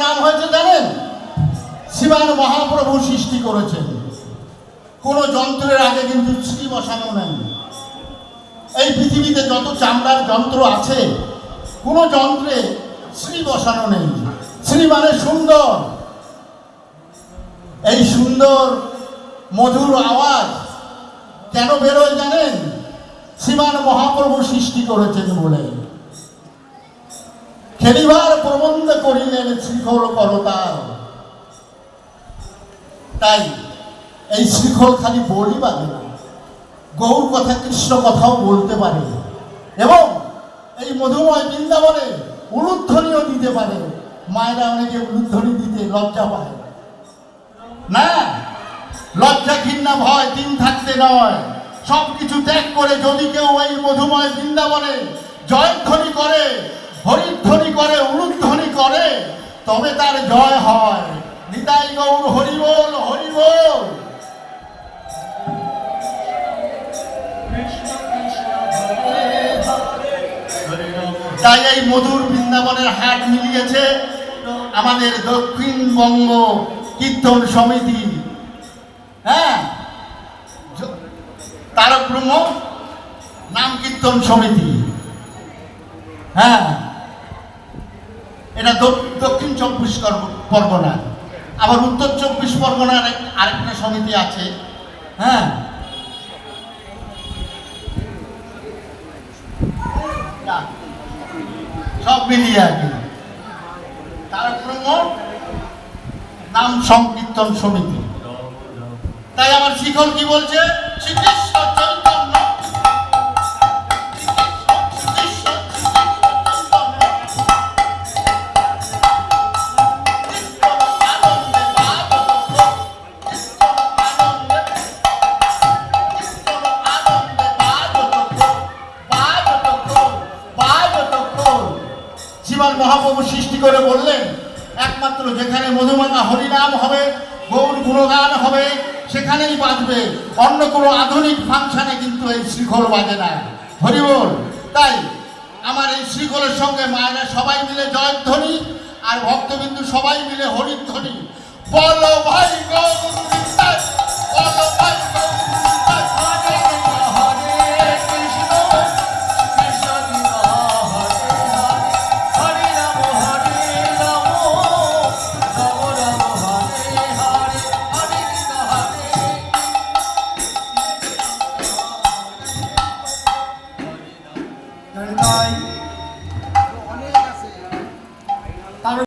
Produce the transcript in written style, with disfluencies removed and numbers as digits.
নাম হয়েছে জানেন? শ্রীমান মহাপ্রভু সৃষ্টি করেছেন। কোনো যন্ত্রের আগে কিন্তু শ্রী বসানো নেই। এই পৃথিবীতে যত চামড়ার যন্ত্র আছে কোনো যন্ত্রে শ্রী বসানো নেই। শ্রী মানে সুন্দর। এই সুন্দর মধুর আওয়াজ কেন বেরোয় জানেন? শ্রীমান মহাপ্রভু সৃষ্টি করেছেন বলে। খেলিবার প্রবন্ধ করিলেন শ্রীখোল করতাল। তাই এই শ্রীখোল খালি বলি বাজে না, গৌর কথা কৃষ্ণ কথাও বলতে পারে এবং এই মধুময় বৃন্দাবনে উলুধ্বনিও দিতে পারে। মায়েরা অনেকে উলুধ্বনি দিতে লজ্জা পায় না। লজ্জা ঘৃণা ভয় দিন থাকতে নয়, সব কিছু ত্যাগ করে যদি কেউ এই মধুময় বৃন্দাবনে জয়ধ্বনি করে, হরিধ্বনি করে, উলুধ্বনি করে, তবে তার জয় হয়। নিতাই গৌর হরি বল, হরি বল। তাই এই মধুর বৃন্দাবনের হাট মিলিয়েছে আমাদের দক্ষিণবঙ্গ কীর্তন সমিতি, হ্যাঁ, তারক ব্রহ্ম নাম কীর্তন সমিতি, হ্যাঁ, এটা দক্ষিণ 24 পরগনা। আবার উত্তর 24 পরগনার আরেকটা সমিতি আছে, হ্যাঁ। সব মিলিয়ে আর কি তারক ব্রহ্ম নাম সংকীর্তন সমিতি। তাই আমার শিখল কি বলছে? শ্রীকৃষ্ণ চৈতন্য, শ্রীমান মহাপ্রভু সৃষ্টি করে বললেন একমাত্র যেখানে মধুমাখা হরিনাম হবে, গৌর গুণগান হবে, সেখানেই বাজবে। অন্য কোনো আধুনিক ফাংশনে কিন্তু এই শ্রীখোল বাজে না। হরি বল। তাই আমার এই শ্রীখোলের সঙ্গে মায়েরা সবাই মিলে জয়ধ্বনি আর ভক্তবিন্দু সবাই মিলে হরিধ্বনি। বলো ভাই গৌর নিতাই, বলো ভাই গৌর নিতাই।